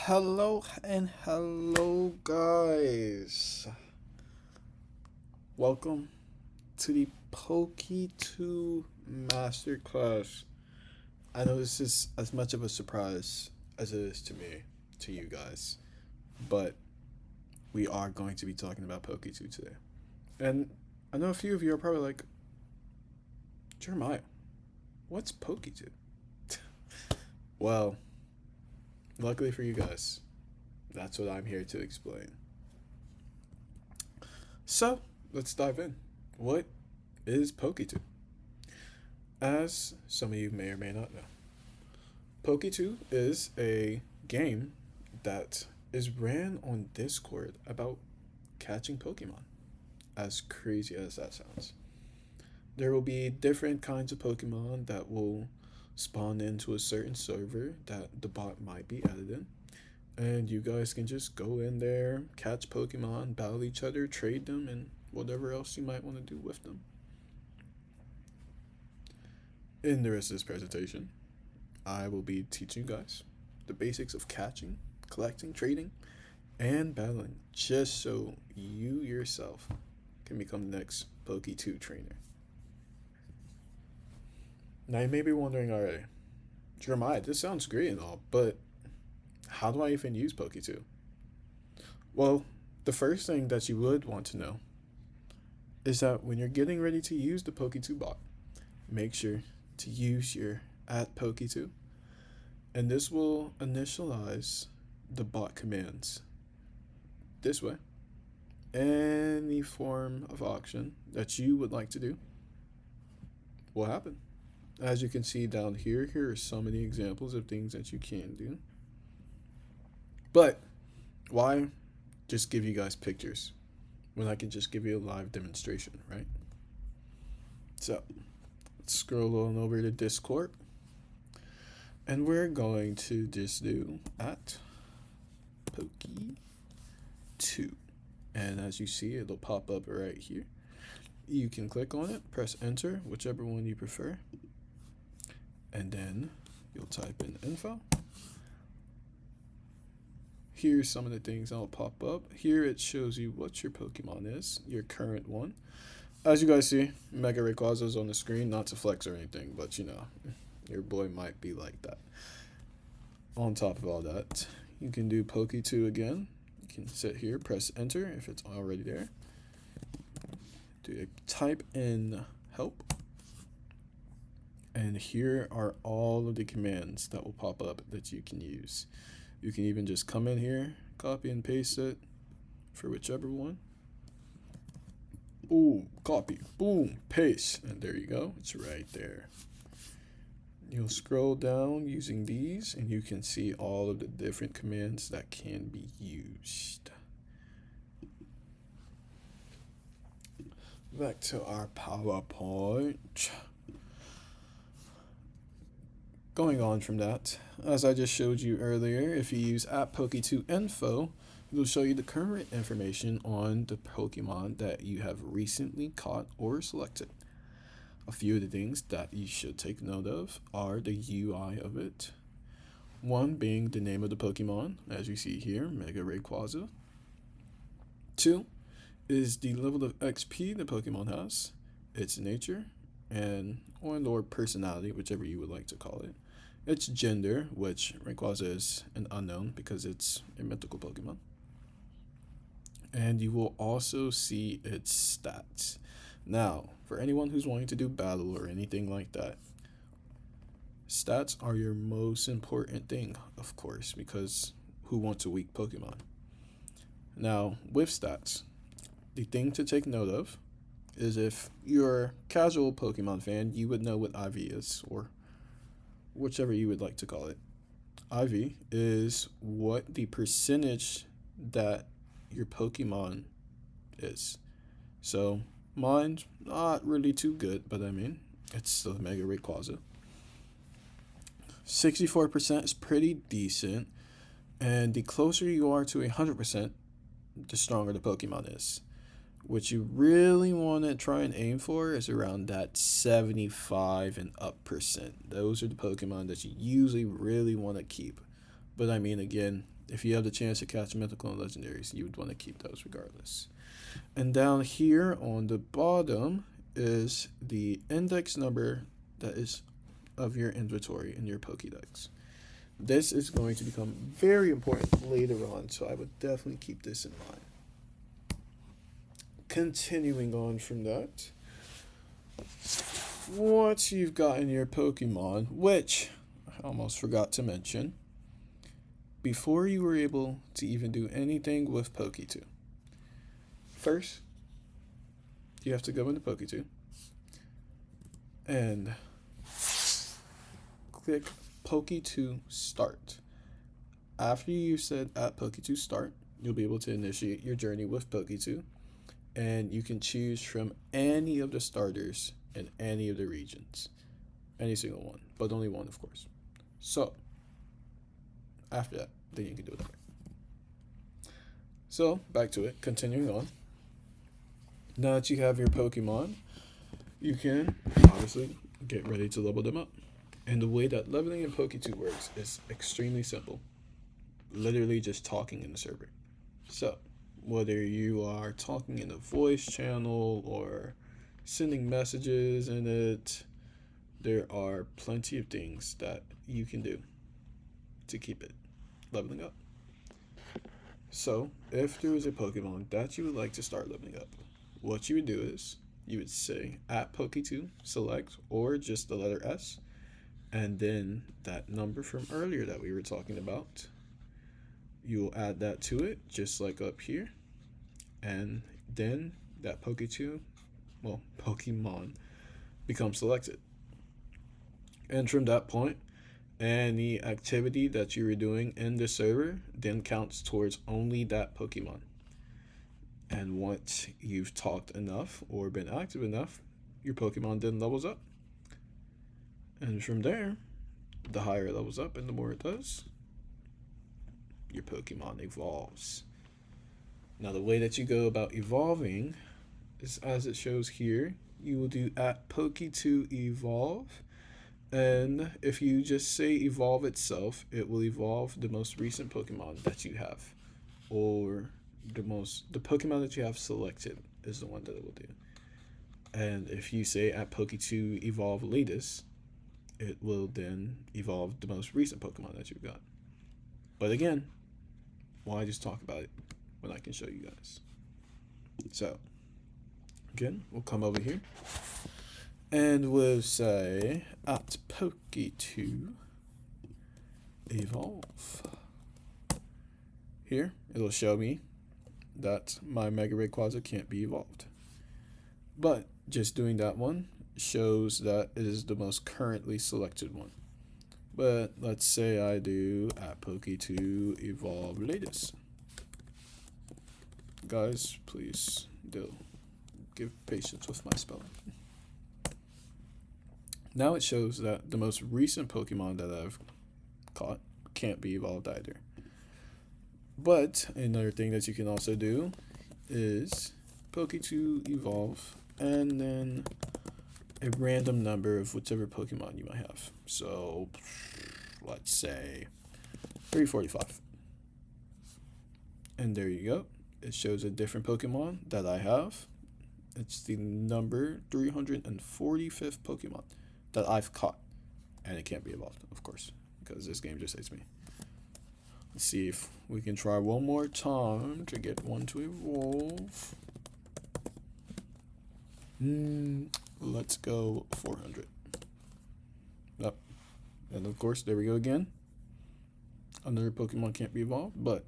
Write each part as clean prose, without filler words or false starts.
Hello and hello, guys. Welcome to the Poketwo Masterclass. I know this is as much of a surprise as it is to me, to you guys, but we are going to be talking about Poketwo today. And I know a few of you are probably like, Jeremiah, what's Poketwo? Well, luckily for you guys, that's what I'm here to explain. So, let's dive in. What is Poketwo? As some of you may or may not know, Poketwo is a game that is ran on Discord about catching Pokemon. As crazy as that sounds. There will be different kinds of Pokemon that will spawn into a certain server that the bot might be added in. And you guys can just go in there, catch Pokemon, battle each other, trade them, and whatever else you might want to do with them. In the rest of this presentation, I will be teaching you guys the basics of catching, collecting, trading, and battling, just so you yourself can become the next Poketwo trainer. Now you may be wondering already, Jeremiah, this sounds great and all, but how do I even use Poketwo? Well, the first thing that you would want to know is that when you're getting ready to use the Poketwo bot, make sure to use your @Poketwo, and this will initialize the bot commands. This way, any form of auction that you would like to do will happen. As you can see down here, here are so many examples of things that you can do. But why just give you guys pictures when I can just give you a live demonstration, right? So let's scroll on over to Discord. And we're going to just do @Poketwo. And as you see, it'll pop up right here. You can click on it, press enter, whichever one you prefer. And then you'll type in info. Here's some of the things that'll pop up. Here it shows you what your Pokemon is, your current one. As you guys see, Mega Rayquaza is on the screen, not to flex or anything, but you know, your boy might be like that. On top of all that, you can do Poketwo again. You can sit here, press enter if it's already there. Type in help. And here are all of the commands that will pop up that you can use. You can even just come in here, copy and paste it for whichever one. Ooh, copy, boom, paste, and there you go. It's right there. You'll scroll down using these, and you can see all of the different commands that can be used. Back to our PowerPoint. Going on from that, as I just showed you earlier, if you use @Poketwo info, it'll show you the current information on the Pokemon that you have recently caught or selected. A few of the things that you should take note of are the UI of it. One being the name of the Pokemon, as you see here, Mega Rayquaza. Two is the level of XP the Pokemon has, its nature, or personality, whichever you would like to call it. Its gender, which Rayquaza is an unknown because it's a mythical Pokemon. And you will also see its stats. Now, for anyone who's wanting to do battle or anything like that, stats are your most important thing, of course, because who wants a weak Pokemon? Now, with stats, the thing to take note of is if you're a casual Pokemon fan, you would know what IV is, or whichever you would like to call it. IV is what the percentage that your Pokemon is. So mine's not really too good, but I mean, it's still Mega Rayquaza. 64% is pretty decent, and the closer you are to 100%, the stronger the Pokemon is. What you really want to try and aim for is around that 75 and up percent. Those are the Pokemon that you usually really want to keep But I mean, again, if you have the chance to catch mythical and legendaries, you would want to keep those regardless. And down here on the bottom is the index number that is of your inventory in your Pokédex. This is going to become very important later on, so I would definitely keep this in mind. Continuing on from that, once you've gotten your Pokemon, which I almost forgot to mention, before you were able to even do anything with Poketwo, first, you have to go into Poketwo and click Poketwo Start. After you said at Poketwo Start, you'll be able to initiate your journey with Poketwo, and you can choose from any of the starters in any of the regions. Any single one, but only one, of course. So, after that, then you can do it. So, back to it, continuing on. Now that you have your Pokemon, you can obviously get ready to level them up. And the way that leveling in Poketwo works is extremely simple. Literally just talking in the server. So, whether you are talking in a voice channel or sending messages in it, there are plenty of things that you can do to keep it leveling up. So, if there is a Pokemon that you would like to start leveling up, what you would do is you would say at Poketwo select or just the letter S, and then that number from earlier that we were talking about, you'll add that to it just like up here, and then that Pokemon becomes selected. And from that point, any activity that you were doing in the server then counts towards only that Pokemon. And once you've talked enough or been active enough, your Pokemon then levels up. And from there, the higher it levels up and the more it does, your Pokemon evolves. Now, the way that you go about evolving is as it shows here. You will do at Poketwo evolve. And if you just say evolve itself, it will evolve the most recent Pokemon that you have. Or the Pokemon that you have selected is the one that it will do. And if you say at Poketwo evolve latest, it will then evolve the most recent Pokemon that you've got. But again, why just talk about it when I can show you guys? So, again, we'll come over here and we'll say at Poketwo evolve. Here, it'll show me that my Mega Rayquaza can't be evolved. But just doing that one shows that it is the most currently selected one. But let's say I do at Poketwo evolve latest. Guys, please do give patience with my spelling. Now it shows that the most recent Pokemon that I've caught can't be evolved either. But another thing that you can also do is Poketwo evolve and then a random number of whichever Pokemon you might have. So let's say 345. And there you go. It shows a different Pokemon that I have. It's the number 345th Pokemon that I've caught. And it can't be evolved, of course, because this game just hates me. Let's see if we can try one more time to get one to evolve. Let's go 400. Yep. And of course, there we go again. Another Pokemon can't be evolved, but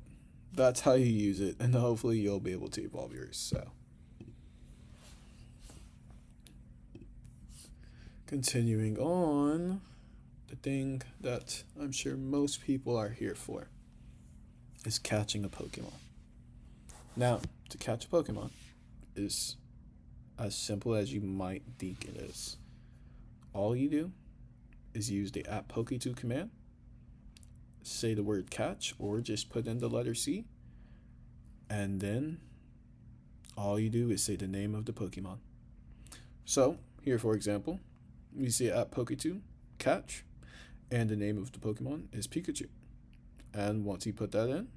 that's how you use it, and hopefully you'll be able to evolve yours. So, continuing on, the thing that I'm sure most people are here for is catching a Pokemon. Now, to catch a Pokemon is as simple as you might think it is. All you do is use the at Poketwo command, say the word catch, or just put in the letter C, and then all you do is say the name of the Pokemon. So, here for example, we say at Poketwo catch, and the name of the Pokemon is Pikachu. And once you put that in,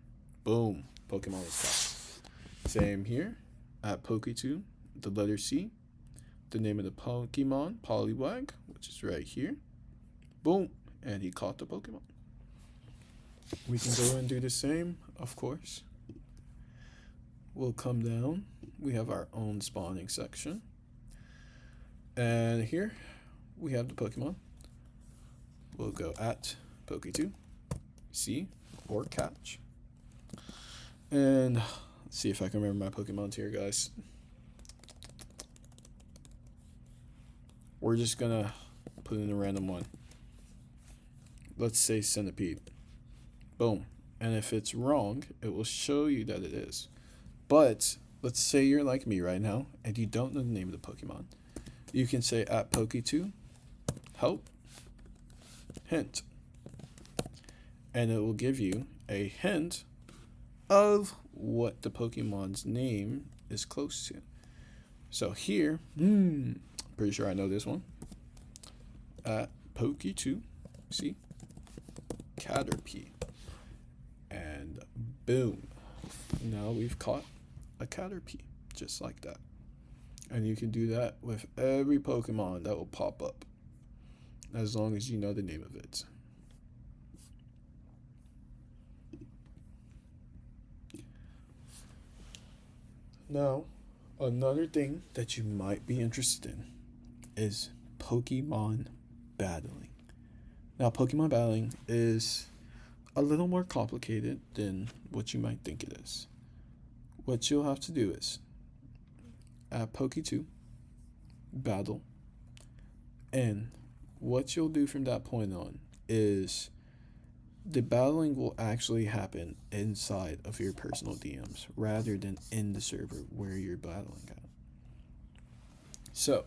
boom, Pokemon is caught. Same here at Poketwo, the letter C, the name of the Pokemon, Poliwag, which is right here. Boom, and he caught the Pokemon. We can go and do the same, of course. We'll come down. We have our own spawning section. And here we have the Pokemon. We'll go at Poketwo, see, or catch. And let's see if I can remember my Pokemons here, guys. We're just gonna put in a random one. Let's say Centipede. Boom. And if it's wrong, it will show you that it is. But let's say you're like me right now and you don't know the name of the Pokemon. You can say at Poketwo, help, hint. And it will give you a hint of what the Pokemon's name is close to. So here, pretty sure I know this one. At Poketwo, see? Caterpie. And boom. Now we've caught a Caterpie, just like that. And you can do that with every Pokemon that will pop up, as long as you know the name of it. Now, another thing that you might be interested in is Pokemon battling. Now, Pokemon battling is a little more complicated than what you might think it is. What you'll have to do is, at Poketwo, battle, and what you'll do from that point on is the battling will actually happen inside of your personal DMs rather than in the server where you're battling at. So,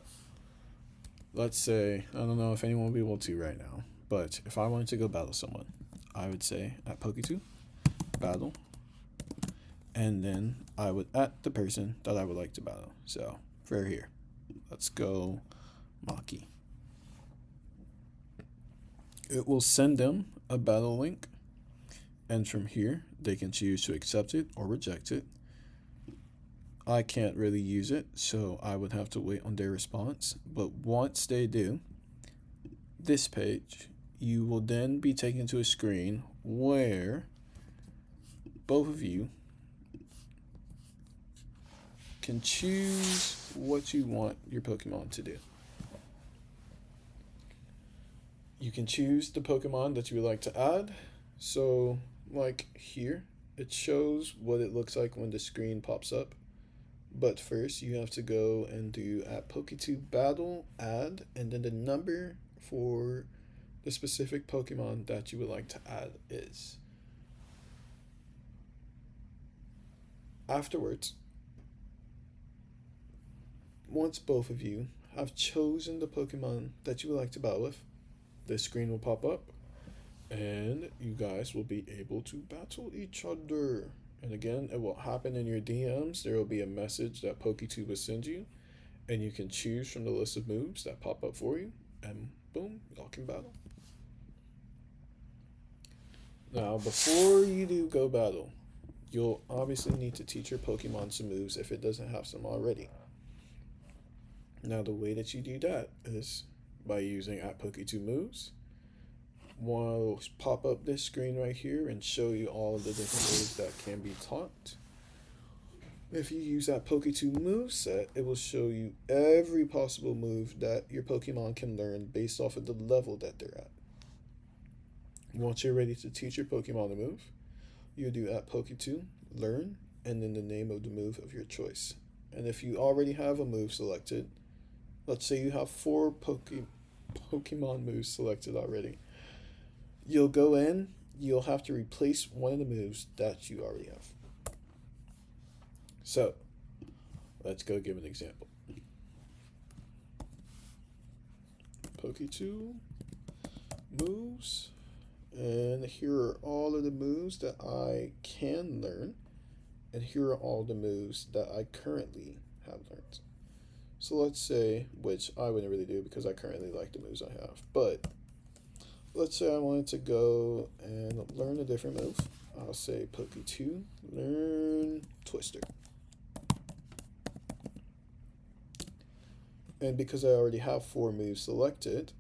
let's say, I don't know if anyone will be able to right now, but if I wanted to go battle someone, I would say at Poketwo, battle, and then I would at the person that I would like to battle. So, for here, let's go Maki. It will send them a battle link, and from here, they can choose to accept it or reject it. I can't really use it, so I would have to wait on their response. But once they do, this page, you will then be taken to a screen where both of you can choose what you want your Pokemon to do. You can choose the Pokemon that you would like to add. So, like here, it shows what it looks like when the screen pops up. But first, you have to go and do at Poketwo battle, add, and then the number for the specific Pokemon that you would like to add is. Afterwards, once both of you have chosen the Pokemon that you would like to battle with, this screen will pop up and you guys will be able to battle each other. And again, it will happen in your DMs. There will be a message that Poketwo will send you, and you can choose from the list of moves that pop up for you, and boom, y'all can battle. Now, before you do go battle, you'll obviously need to teach your Pokemon some moves if it doesn't have some already. Now, the way that you do that is by using at Poketwo moves. We'll pop up this screen right here and show you all of the different moves that can be taught. If you use that Poketwo moveset, it will show you every possible move that your Pokemon can learn based off of the level that they're at. Once you're ready to teach your Pokemon a move, you do at Poketwo, learn, and then the name of the move of your choice. And if you already have a move selected, let's say you have 4 Pokemon moves selected already, you'll go in, you'll have to replace one of the moves that you already have. So, let's go give an example. Poketwo moves, and here are all of the moves that I can learn, and here are all the moves that I currently have learned. So let's say, which I wouldn't really do because I currently like the moves I have, but let's say I wanted to go and learn a different move. I'll say Poketwo, learn Twister. And because I already have 4 moves selected,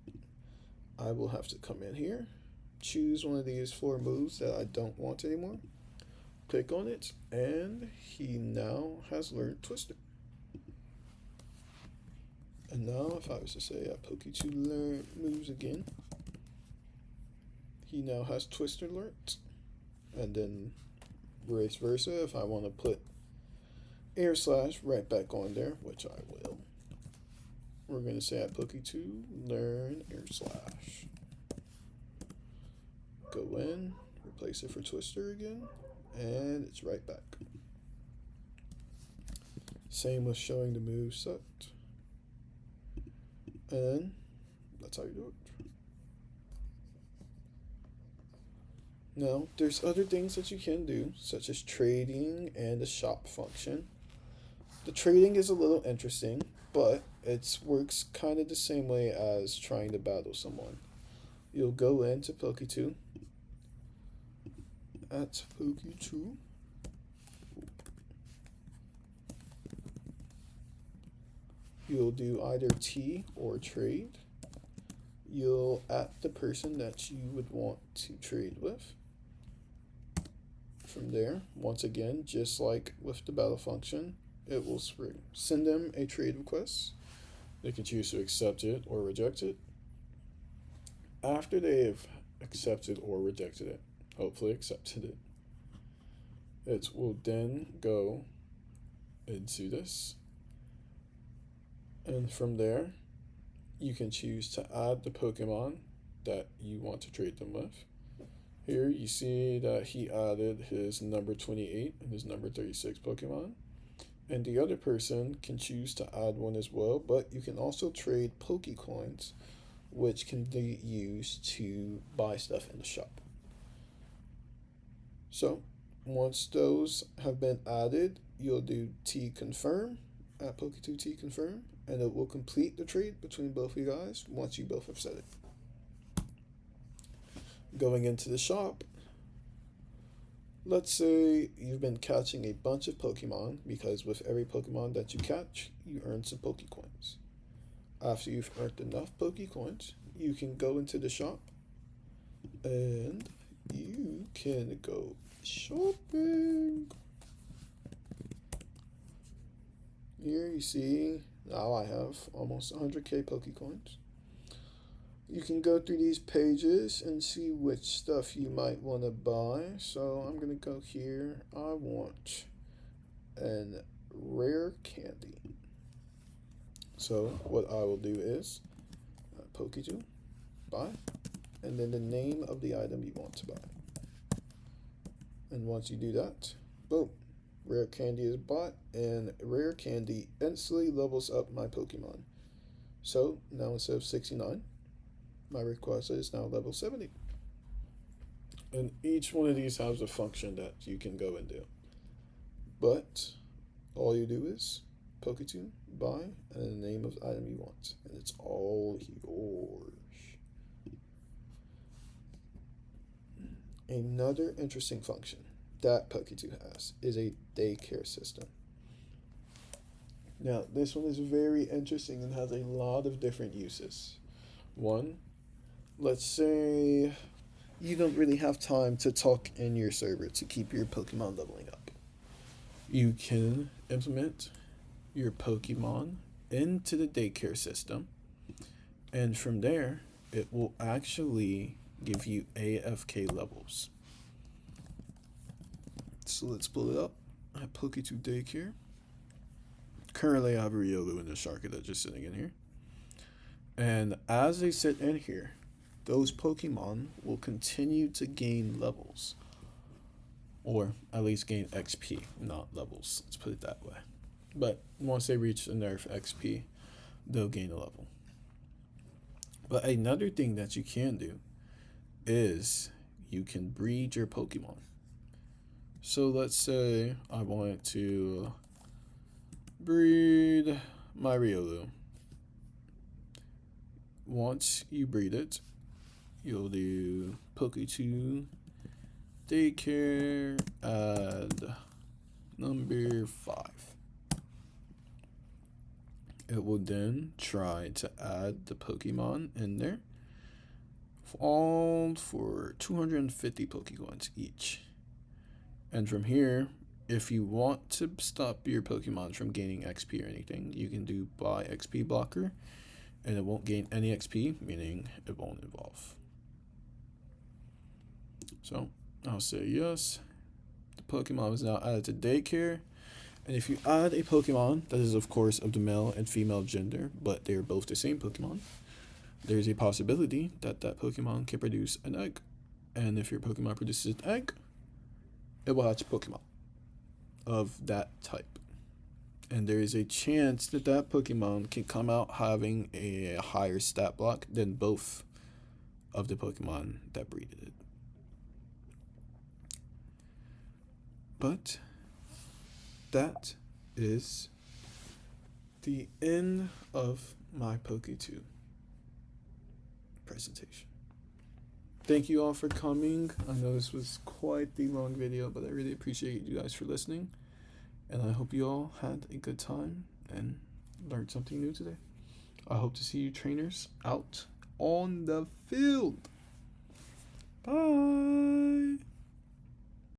I will have to come in here, choose one of these 4 moves that I don't want anymore, click on it, and he now has learned Twister. And now if I was to say Poketwo learn moves again, he now has Twister learnt. And then vice versa, if I want to put Air Slash right back on there, which I will, we're going to say at Poketwo learn Air Slash. Go in, replace it for Twister again, and it's right back. Same with showing the move set. And that's how you do it. Now, there's other things that you can do, such as trading and the shop function. The trading is a little interesting, but it works kind of the same way as trying to battle someone. You'll go into Poketwo, at Poketwo, you'll do either T or trade. You'll at the person that you would want to trade with. From there, once again, just like with the battle function, it will send them a trade request. They can choose to accept it or reject it. After they've accepted or rejected it, hopefully accepted it, it will then go into this. And from there, you can choose to add the Pokemon that you want to trade them with. Here you see that he added his number 28 and his number 36 Pokemon. And the other person can choose to add one as well, but you can also trade Pokecoins, which can be used to buy stuff in the shop. So once those have been added, you'll do T confirm at Poketwo T confirm, and it will complete the trade between both of you guys once you both have said it. Going into the shop, let's say you've been catching a bunch of Pokemon, because with every Pokemon that you catch, you earn some Pokecoins. After you've earned enough Pokecoins, you can go into the shop and you can go shopping. Here you see, now I have almost 100k Pokecoins. You can go through these pages and see which stuff you might want to buy. So I'm going to go here. I want an rare candy. So what I will do is Poketwo, buy, and then the name of the item you want to buy. And once you do that, boom, rare candy is bought, and rare candy instantly levels up my Pokemon. So now instead of 69, my Rayquaza is now level 70. And each one of these has a function that you can go and do. But all you do is Poketwo, buy, and the name of the item you want. And it's all yours. Another interesting function that Poketwo has is a daycare system. Now, this one is very interesting and has a lot of different uses. One, let's say you don't really have time to talk in your server to keep your Pokemon leveling up. You can implement your Pokemon into the daycare system, and from there, it will actually give you AFK levels. So let's pull it up. I have Poketwo Daycare. Currently, I have a Riolu and a Sharkey that's just sitting in here. And as they sit in here, those Pokemon will continue to gain levels. Or at least gain XP, not levels. Let's put it that way. But once they reach the nerf XP, they'll gain a level. But another thing that you can do is you can breed your Pokemon. So let's say I wanted to breed my Riolu. Once you breed it, you'll do Poketwo daycare, add number 5. It will then try to add the Pokemon in there, all for 250 Pokecoins each. And from here, if you want to stop your Pokemon from gaining XP or anything, you can do buy XP blocker, and it won't gain any XP, meaning it won't evolve. So I'll say yes. The Pokemon is now added to daycare. And if you add a Pokemon that is, of course, of the male and female gender, but they are both the same Pokemon, there's a possibility that that Pokemon can produce an egg. And if your Pokemon produces an egg, it will hatch a Pokemon of that type. And there is a chance that that Pokemon can come out having a higher stat block than both of the Pokemon that breeded it. But that is the end of my Poketwo presentation. Thank you all for coming. I know this was quite the long video, but I really appreciate you guys for listening. And I hope you all had a good time and learned something new today. I hope to see you trainers out on the field. Bye.